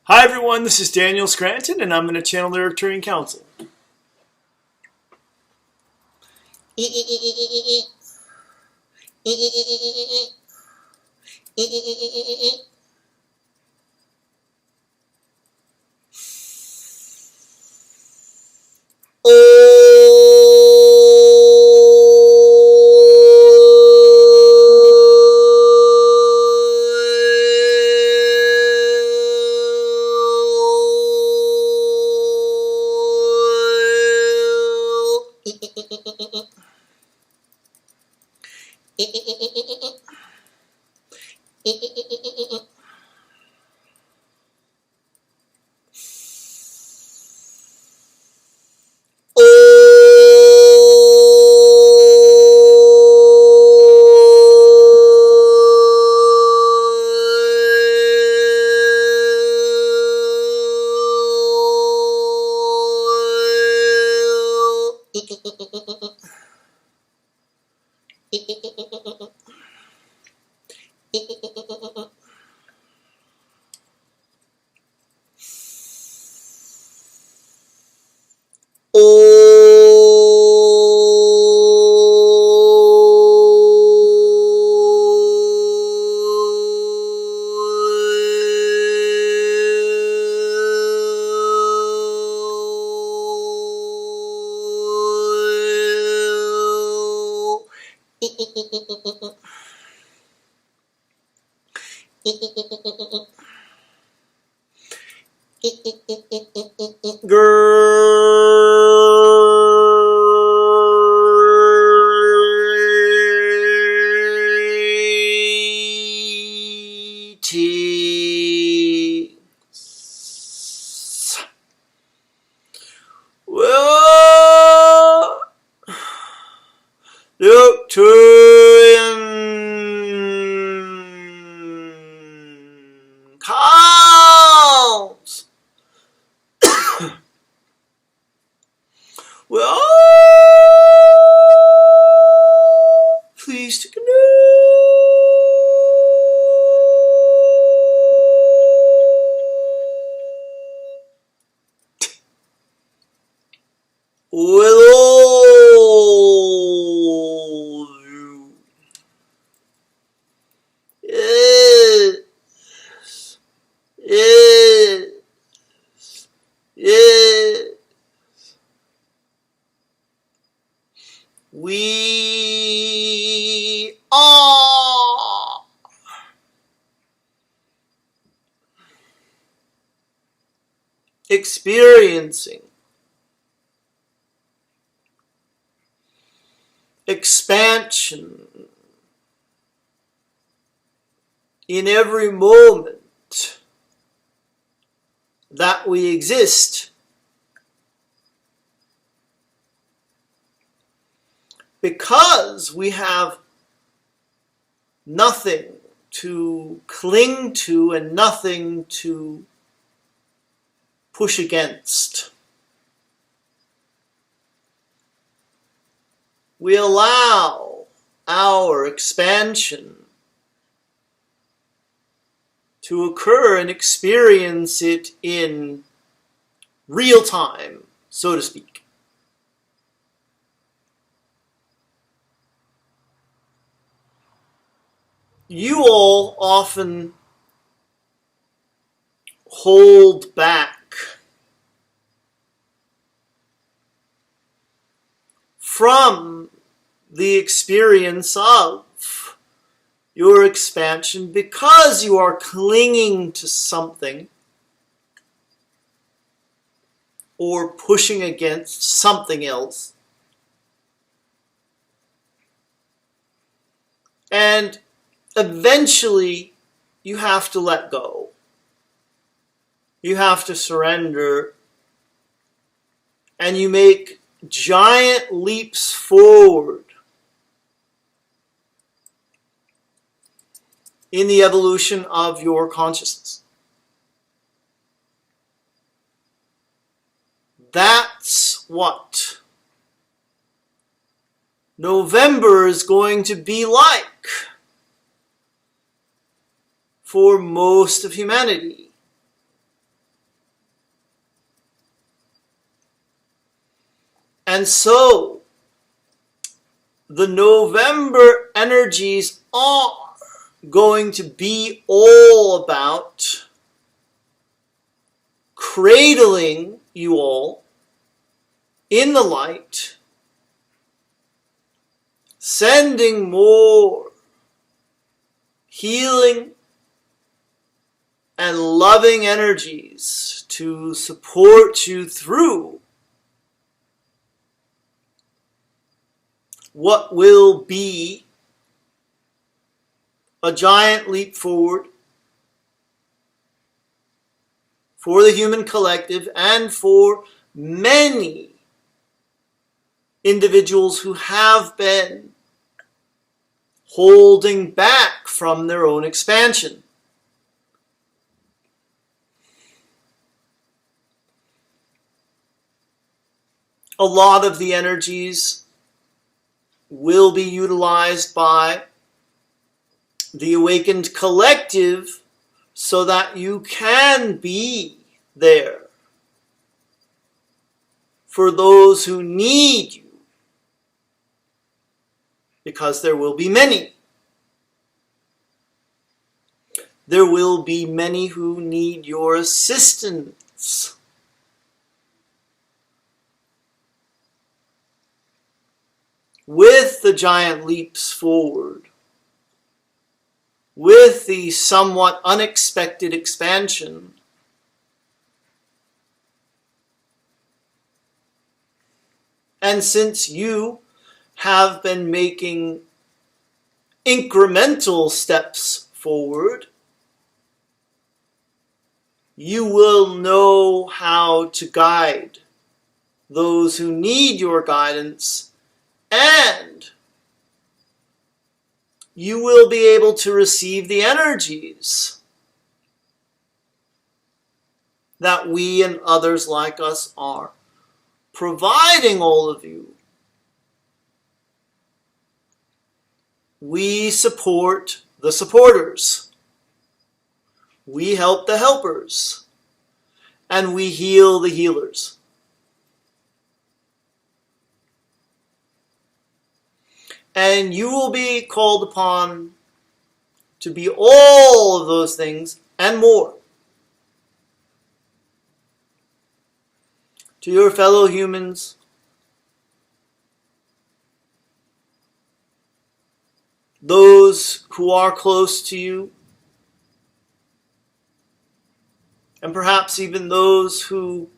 Hi everyone, this is Daniel Scranton, and I'm going to channel the Arcturian Council. Greetings. Well, the Arcturian Council. Well, pleased to connect. With all of you. Yes. Yes. Yes. We are experiencing expansion in every moment that we exist, because we have nothing to cling to and nothing to push against. We allow our expansion to occur and experience it in real time, so to speak. You all often hold back from the experience of your expansion because you are clinging to something or pushing against something else. And eventually you have to let go. You have to surrender, and you make giant leaps forward in the evolution of your consciousness. That's what November is going to be like for most of humanity. And so, the November energies are going to be all about cradling you all in the light, sending more healing and loving energies to support you through what will be a giant leap forward for the human collective and for many individuals who have been holding back from their own expansion. A lot of the energies will be utilized by the awakened collective so that you can be there for those who need you, because there will be many. There will be many who need your assistance. With the giant leaps forward, with the somewhat unexpected expansion, and since you have been making incremental steps forward, you will know how to guide those who need your guidance, and you will be able to receive the energies that we and others like us are providing all of you. We support the supporters. We help the helpers. And we heal the healers. And you will be called upon to be all of those things and more to your fellow humans, those who are close to you, and perhaps even those who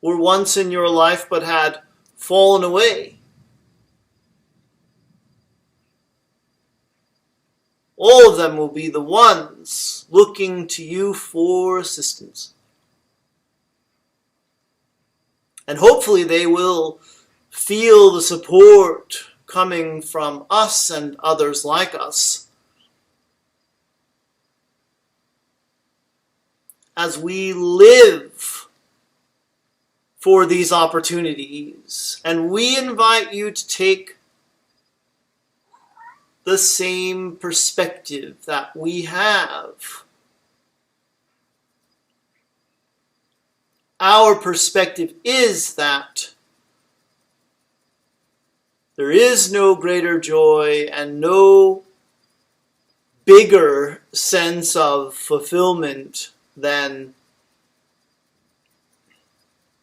were once in your life but had fallen away. All of them will be the ones looking to you for assistance. And hopefully they will feel the support coming from us and others like us as we live for these opportunities. And we invite you to take the same perspective that we have. Our perspective is that there is no greater joy and no bigger sense of fulfillment than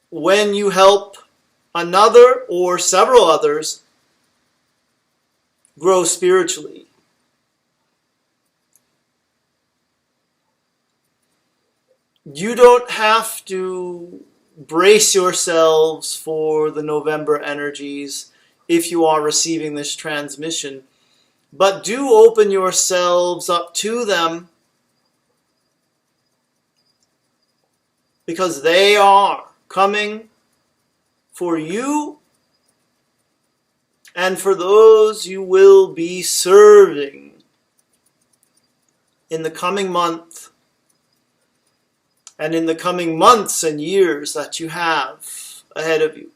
when you help another or several others grow spiritually. You don't have to brace yourselves for the November energies if you are receiving this transmission, but do open yourselves up to them, because they are coming for you and for those you will be serving in the coming month and in the coming months and years that you have ahead of you.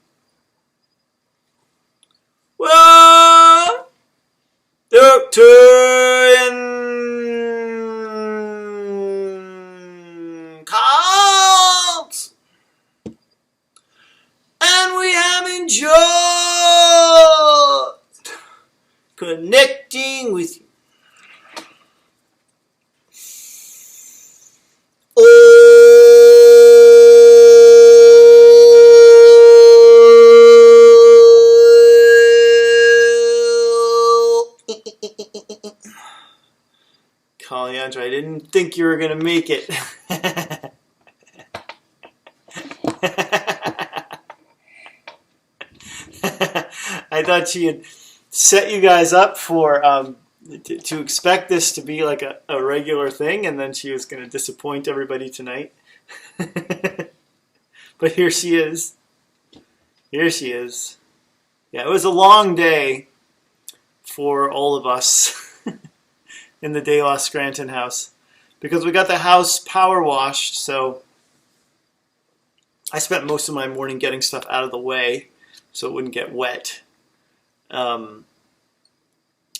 Well, the Arcturian Council, and we Connecting with you. Calandra, I didn't think you were going to make it. I thought she had set you guys up for to expect this to be like a regular thing, and then she was going to disappoint everybody tonight. But here she is. Here she is. Yeah, it was a long day for all of us in the De La Scranton house because we got the house power washed, so I spent most of my morning getting stuff out of the way so it wouldn't get wet.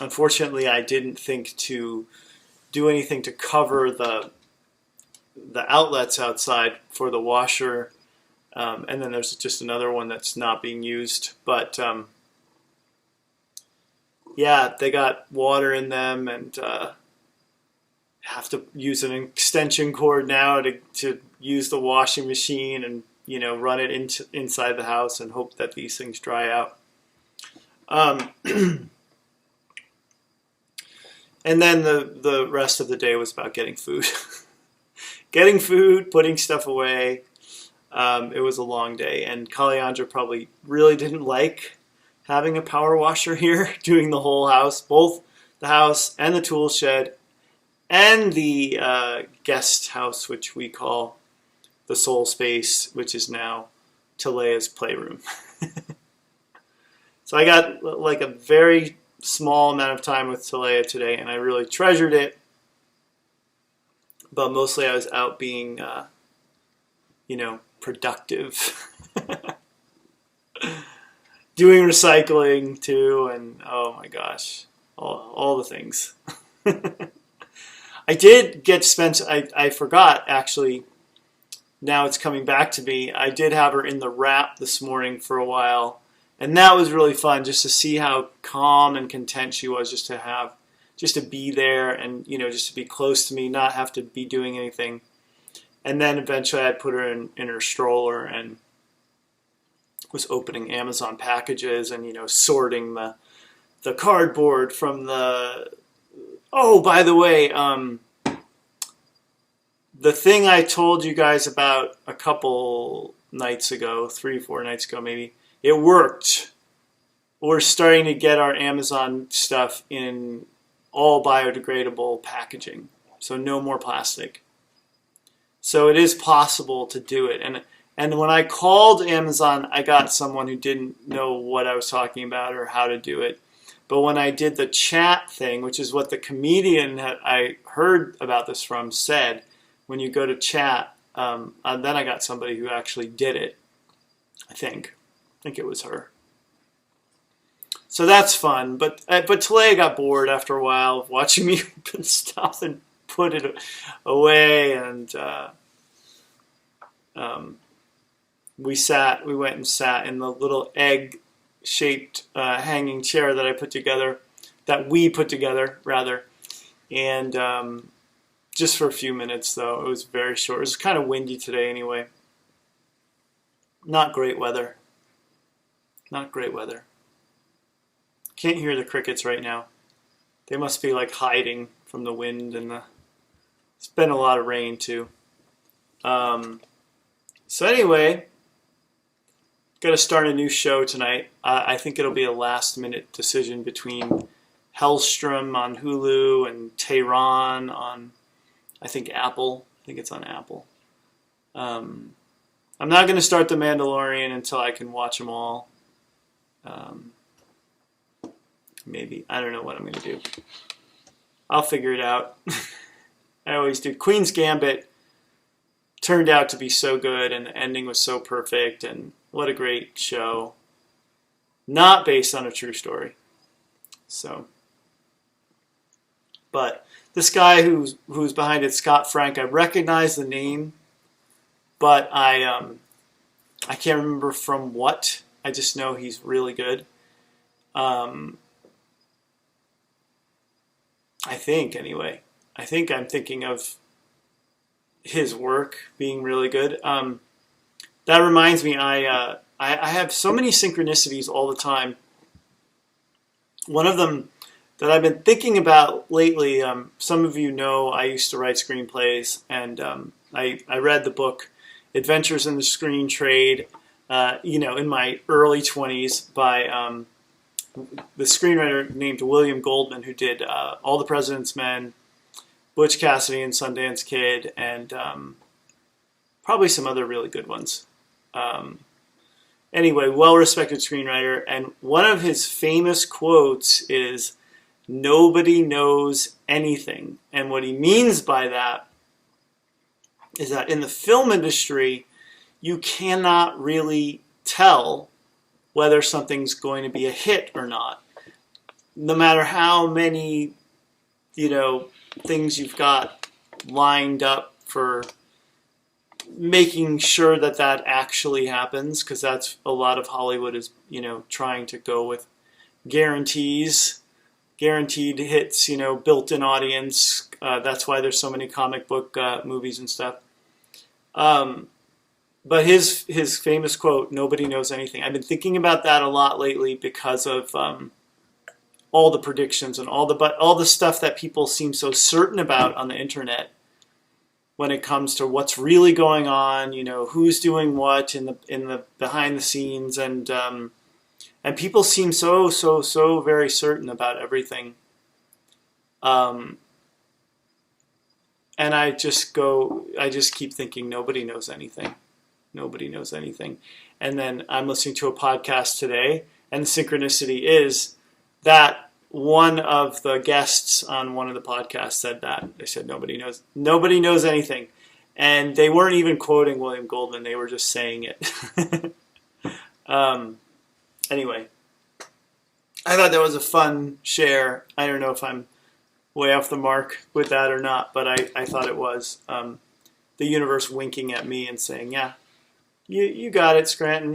Unfortunately, I didn't think to do anything to cover the outlets outside for the washer, and then there's just another one that's not being used. But yeah, they got water in them, and have to use an extension cord now to use the washing machine, and run it inside the house and hope that these things dry out. And then the rest of the day was about getting food. Getting food, putting stuff away. It was a long day. And Calandra probably really didn't like having a power washer here, doing the whole house, both the house and the tool shed, and the guest house, which we call the soul space, which is now Talea's playroom. So I got like a very small amount of time with Talea today, and I really treasured it. But mostly I was out being, productive. Doing recycling too, and oh my gosh, all the things. I did get Spencer, I forgot actually, now it's coming back to me. I did have her in the wrap this morning for a while. And that was really fun, just to see how calm and content she was, just to be there and, just to be close to me, not have to be doing anything. And then eventually I put her in her stroller and was opening Amazon packages and, sorting the cardboard from the... Oh, by the way, the thing I told you guys about a couple nights ago, 3-4 nights ago maybe, it worked. We're starting to get our Amazon stuff in all biodegradable packaging. So no more plastic. So it is possible to do it. And when I called Amazon, I got someone who didn't know what I was talking about or how to do it. But when I did the chat thing, which is what the comedian I heard about this from said, when you go to chat, then I got somebody who actually did it, I think it was her. So that's fun. But Talea got bored after a while of watching me open stuff and put it away. And we went and sat in the little egg-shaped hanging chair that we put together, rather. And just for a few minutes, though. It was very short. It was kind of windy today anyway. Not great weather. Not great weather. Can't hear the crickets right now. They must be like hiding from the wind and it's been a lot of rain too. So anyway, got to start a new show tonight. I think it'll be a last minute decision between Hellstrom on Hulu and Tehran on, I think Apple. I think it's on Apple. I'm not going to start The Mandalorian until I can watch them all. Maybe. I don't know what I'm going to do. I'll figure it out. I always do. Queen's Gambit turned out to be so good, and the ending was so perfect, and what a great show. Not based on a true story. So, but this guy who's behind it, Scott Frank, I recognize the name, but I can't remember from what. I just know he's really good. I think anyway. I think I'm thinking of his work being really good. That reminds me, I have so many synchronicities all the time. One of them that I've been thinking about lately, some of you know I used to write screenplays, and I read the book Adventures in the Screen Trade, in my early 20s by the screenwriter named William Goldman, who did All the President's Men, Butch Cassidy and Sundance Kid, and probably some other really good ones. Anyway, well-respected screenwriter, and one of his famous quotes is, "Nobody knows anything." And what he means by that is that in the film industry, you cannot really tell whether something's going to be a hit or not. No matter how many, things you've got lined up for making sure that that actually happens, because that's a lot of Hollywood is, trying to go with guarantees, guaranteed hits, built-in audience. That's why there's so many comic book movies and stuff. But his famous quote, "Nobody knows anything." I've been thinking about that a lot lately because of all the predictions and all the stuff that people seem so certain about on the internet when it comes to what's really going on, who's doing what in the behind the scenes, and people seem so very certain about everything. And I just keep thinking nobody knows anything. Nobody knows anything. And then I'm listening to a podcast today, and the synchronicity is that one of the guests on one of the podcasts said that. They said nobody knows anything. And they weren't even quoting William Goldman, they were just saying it. Anyway, I thought that was a fun share. I don't know if I'm way off the mark with that or not, but I thought it was. The universe winking at me and saying, yeah, you got it, Scranton,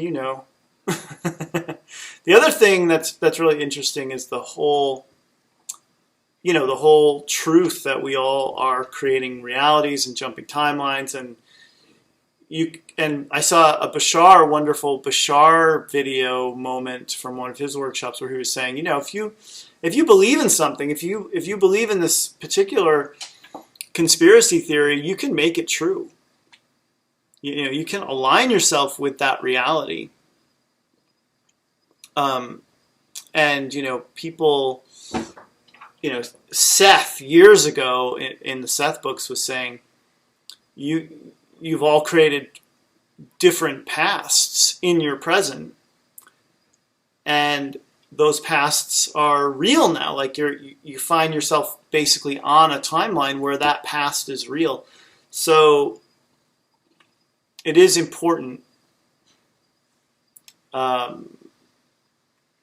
The other thing that's really interesting is the whole truth that we all are creating realities and jumping timelines, and I saw a wonderful Bashar video moment from one of his workshops where he was saying, if you believe in something, if you believe in this particular conspiracy theory, you can make it true. You can align yourself with that reality. And people, Seth years ago in the Seth books was saying, you've all created different pasts in your present, and those pasts are real now. Like you find yourself basically on a timeline where that past is real. So it is important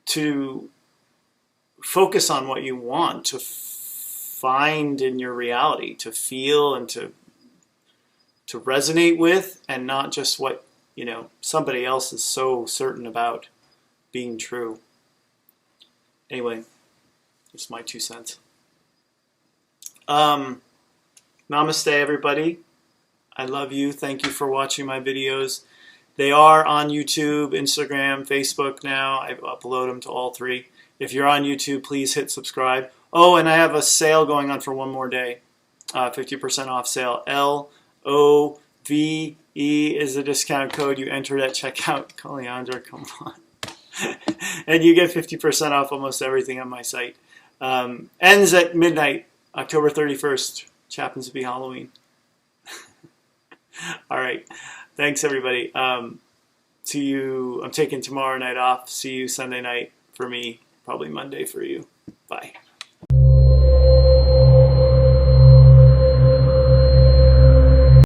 to focus on what you want to find in your reality, to feel and to resonate with, and not just what somebody else is so certain about being true. Anyway, just my 2 cents. Namaste, everybody. I love you. Thank you for watching my videos. They are on YouTube, Instagram, Facebook now. I upload them to all three. If you're on YouTube, please hit subscribe. Oh, and I have a sale going on for one more day. 50% off sale. LOVE is the discount code you entered at checkout. Kaliandra, come on. And you get 50% off almost everything on my site. Ends at midnight, October 31st. Which happens to be Halloween. All right. Thanks, everybody. See you. I'm taking tomorrow night off. See you Sunday night for me. Probably Monday for you. Bye.